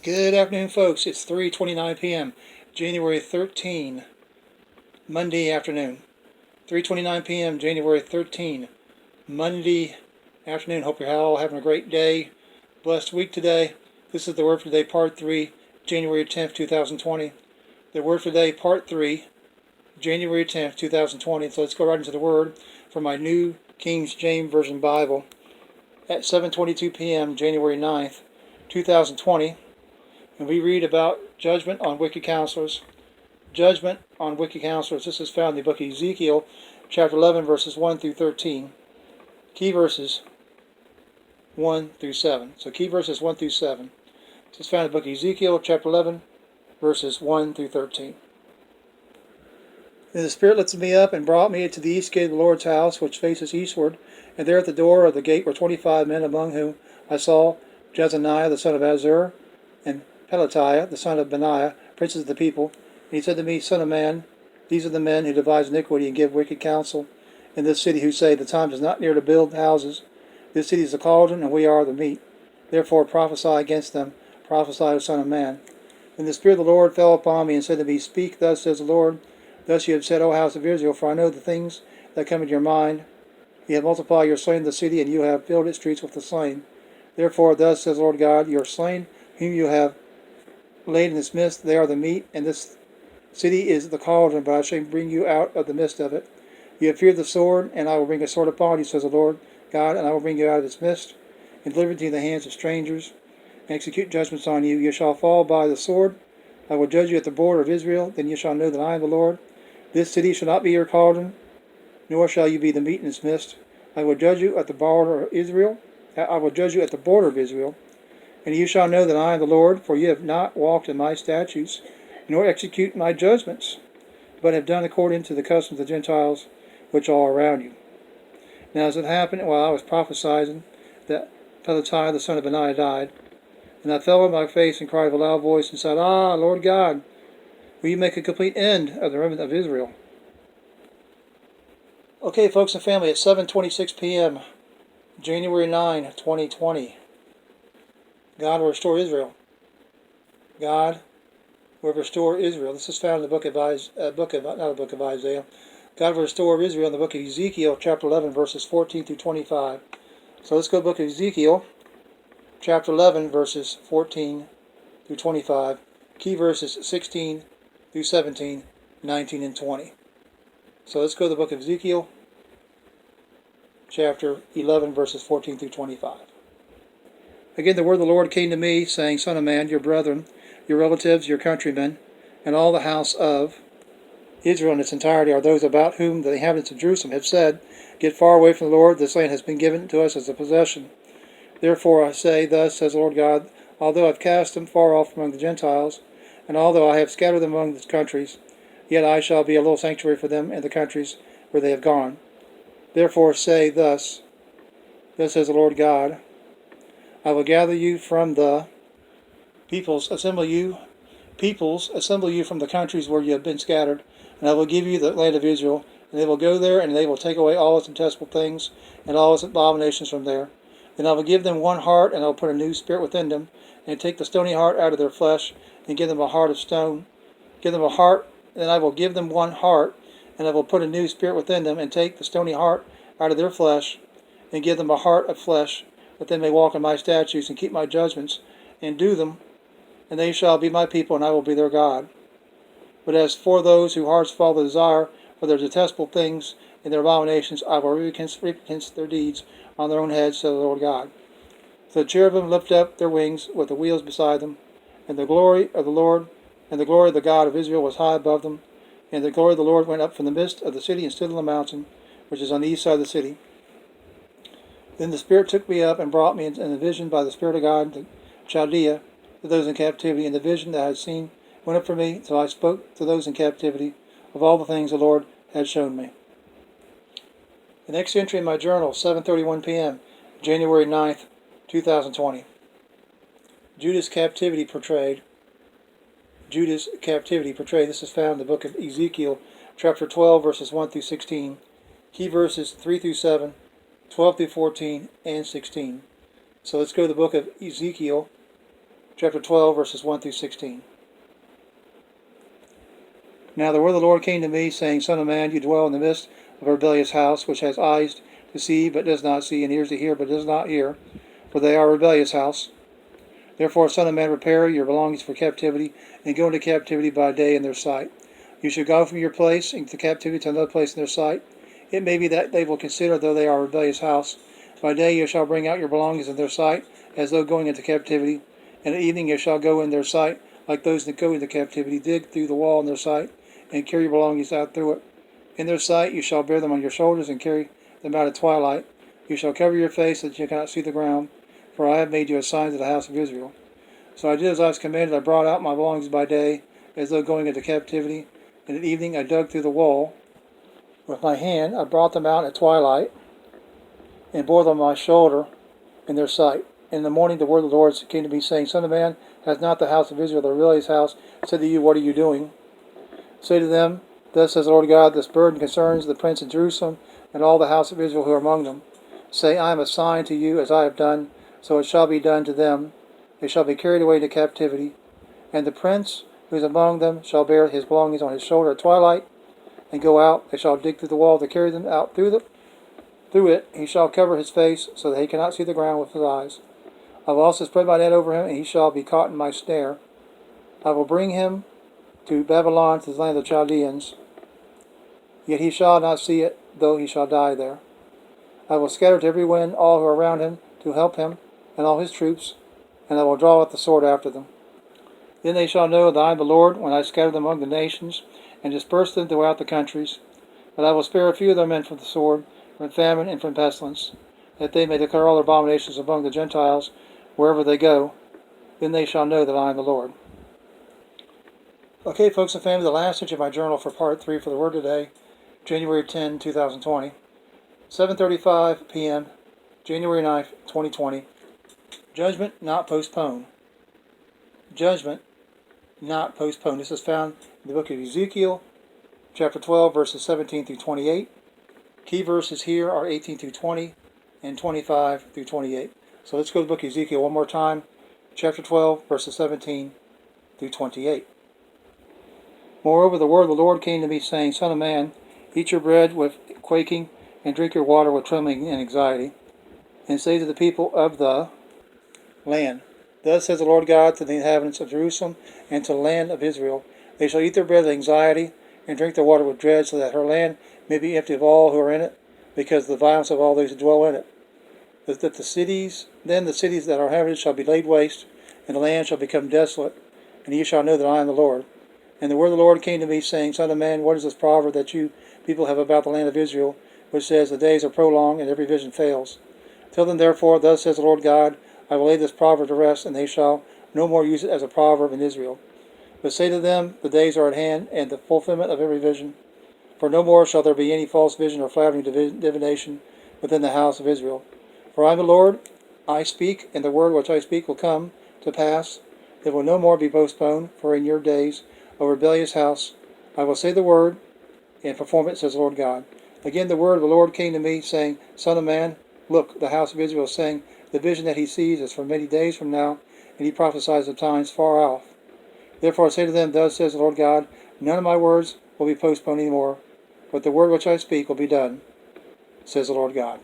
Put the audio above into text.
Good afternoon, folks. It's 3:29 p.m., January 13, Monday afternoon. 3:29 p.m., January 13, Monday afternoon. Hope you're all having a great day, blessed week today. This is the Word for Today, Part 3, January 10th, 2020. The Word for Today, Part 3, January 10th, 2020. So let's go right into the Word from my New King James Version Bible at 7:22 p.m., January 9th, 2020. And we read about judgment on wicked counselors. Judgment on wicked counselors. This is found in the book of Ezekiel, chapter 11, verses 1 through 13. Key verses 1 through 7. So key verses 1 through 7. This is found in the book of Ezekiel, chapter 11, verses 1 through 13. And the Spirit lifted me up and brought me to the east gate of the Lord's house, which faces eastward. And there at the door of the gate were 25 men, among whom I saw Jezaniah the son of Azur, and Pelatiah the son of Benaiah, princes of the people. And he said to me, Son of man, these are the men who devise iniquity and give wicked counsel in this city, who say, The time is not near to build houses. This city is a cauldron, and we are the meat. Therefore prophesy against them, prophesy, O Son of man. And the Spirit of the Lord fell upon me, and said to me, Speak, thus says the Lord. Thus you have said, O house of Israel, for I know the things that come into your mind. You have multiplied your slain in the city, and you have filled its streets with the slain. Therefore thus says the Lord God, Your slain, whom you have laid in this midst, they are the meat, and this city is the cauldron, but I shall bring you out of the midst of it. You have feared the sword, and I will bring a sword upon you, says the Lord God, and I will bring you out of its midst, and deliver you into the hands of strangers, and execute judgments on you. You shall fall by the sword. I will judge you at the border of Israel, then you shall know that I am the Lord. This city shall not be your cauldron, nor shall you be the meat in its midst. I will judge you at the border of Israel. I will judge you at the border of Israel. And you shall know that I am the Lord, for you have not walked in my statutes, nor execute my judgments, but have done according to the customs of the Gentiles which are around you. Now as it happened while I was prophesying, that Pelatiah the son of Benaiah died, and I fell on my face and cried with a loud voice and said, Ah, Lord God, will you make a complete end of the remnant of Israel? Okay, folks and family, it's 7:26 p.m., January 9, 2020. God will restore Israel. God will restore Israel. This is found in the book of Isaiah. God will restore Israel in the book of Ezekiel, chapter 11, verses 14 through 25. So let's go to the book of Ezekiel, chapter 11, verses 14 through 25. Key verses 16 through 17, 19, and 20. So let's go to the book of Ezekiel, chapter 11, verses 14 through 25. Again, the word of the Lord came to me, saying, Son of man, your brethren, your relatives, your countrymen, and all the house of Israel in its entirety are those about whom the inhabitants of Jerusalem have said, Get far away from the Lord, this land has been given to us as a possession. Therefore I say, Thus says the Lord God, although I have cast them far off among the Gentiles, and although I have scattered them among the countries, yet I shall be a little sanctuary for them in the countries where they have gone. Therefore say thus says the Lord God, I will gather you from the peoples, assemble you from the countries where you have been scattered, and I will give you the land of Israel, and they will go there, and they will take away all its detestable things, and all its abominations from there. Then I will give them one heart, and I will put a new spirit within them, and take the stony heart out of their flesh, and give them a heart of stone. Give them a heart, and I will give them one heart, and I will put a new spirit within them, and take the stony heart out of their flesh, and give them a heart of flesh, that they may walk in my statutes, and keep my judgments, and do them, and they shall be my people, and I will be their God. But as for those whose hearts follow the desire for their detestable things and their abominations, I will reap against their deeds on their own heads, says the Lord God. So the cherubim lift up their wings with the wheels beside them, and the glory of the Lord and the glory of the God of Israel was high above them, and the glory of the Lord went up from the midst of the city and stood on the mountain, which is on the east side of the city. Then the Spirit took me up and brought me in a vision by the Spirit of God to Chaldea, to those in captivity, and the vision that I had seen went up for me, so I spoke to those in captivity of all the things the Lord had shown me. The next entry in my journal, 7:31 p.m., January 9th, 2020. Judah's captivity portrayed. Judah's captivity portrayed. This is found in the book of Ezekiel, chapter 12, verses 1 through 16. Key verses 3 through 7, 12 through 14, and 16. So let's go to the book of Ezekiel, chapter 12, verses 1 through 16. Now the word of the Lord came to me, saying, Son of man, you dwell in the midst of a rebellious house, which has eyes to see, but does not see, and ears to hear, but does not hear, for they are a rebellious house. Therefore, Son of man, prepare your belongings for captivity, and go into captivity by day in their sight. You shall go from your place into captivity to another place in their sight. It may be that they will consider, though they are a rebellious house. By day you shall bring out your belongings in their sight, as though going into captivity. And at evening you shall go in their sight, like those that go into captivity, dig through the wall in their sight, and carry your belongings out through it. In their sight you shall bear them on your shoulders, and carry them out at twilight. You shall cover your face, that you cannot see the ground, for I have made you a sign to the house of Israel. So I did as I was commanded. I brought out my belongings by day, as though going into captivity. And at evening I dug through the wall with my hand. I brought them out at twilight, and bore them on my shoulder in their sight. In the morning the word of the Lord came to me, saying, Son of man, has not the house of Israel, the rebellious house, said to you, What are you doing? Say to them, Thus says the Lord God, this burden concerns the prince of Jerusalem, and all the house of Israel who are among them. Say, I am a sign to you, as I have done, so it shall be done to them. They shall be carried away into captivity. And the prince who is among them shall bear his belongings on his shoulder at twilight, and go out. They shall dig through the wall to carry them out through it. He shall cover his face, so that he cannot see the ground with his eyes. I will also spread my net over him, and he shall be caught in my snare. I will bring him to Babylon, to the land of the Chaldeans. Yet he shall not see it, though he shall die there. I will scatter to every wind all who are around him to help him, and all his troops, and I will draw out the sword after them. Then they shall know that I am the Lord, when I scatter them among the nations, and disperse them throughout the countries. But I will spare a few of their men from the sword, from famine, and from pestilence, that they may declare all their abominations among the Gentiles, wherever they go. Then they shall know that I am the Lord. Okay, folks and family, the last page of my journal for part 3 for the word today, January 10, 2020, 7:35 p.m., January 9, 2020. Judgment not postponed. Judgment not postponed. This is found in the book of Ezekiel, chapter 12, verses 17 through 28. Key verses here are 18 through 20 and 25 through 28. So let's go to the book of Ezekiel one more time, chapter 12, verses 17 through 28. Moreover, the word of the Lord came to me, saying, Son of man, eat your bread with quaking, and drink your water with trembling and anxiety, and say to the people of the land, Thus says the Lord God to the inhabitants of Jerusalem and to the land of Israel, They shall eat their bread with anxiety, and drink their water with dread, so that her land may be empty of all who are in it, because of the violence of all those who dwell in it. Then the cities that are inhabited shall be laid waste, and the land shall become desolate, and ye shall know that I am the Lord. And the word of the Lord came to me, saying, Son of man, what is this proverb that you people have about the land of Israel, which says, The days are prolonged, and every vision fails? Tell them therefore, Thus says the Lord God, I will lay this proverb to rest, and they shall no more use it as a proverb in Israel. But say to them, The days are at hand, and the fulfillment of every vision. For no more shall there be any false vision or flattering divination within the house of Israel. For I am the Lord, I speak, and the word which I speak will come to pass. It will no more be postponed, for in your days, O rebellious house, I will say the word, and perform it, says the Lord God. Again the word of the Lord came to me, saying, Son of man, look, the house of Israel is saying, The vision that he sees is for many days from now, and he prophesies of times far off. Therefore I say to them, Thus says the Lord God, None of my words will be postponed any more, but the word which I speak will be done, says the Lord God.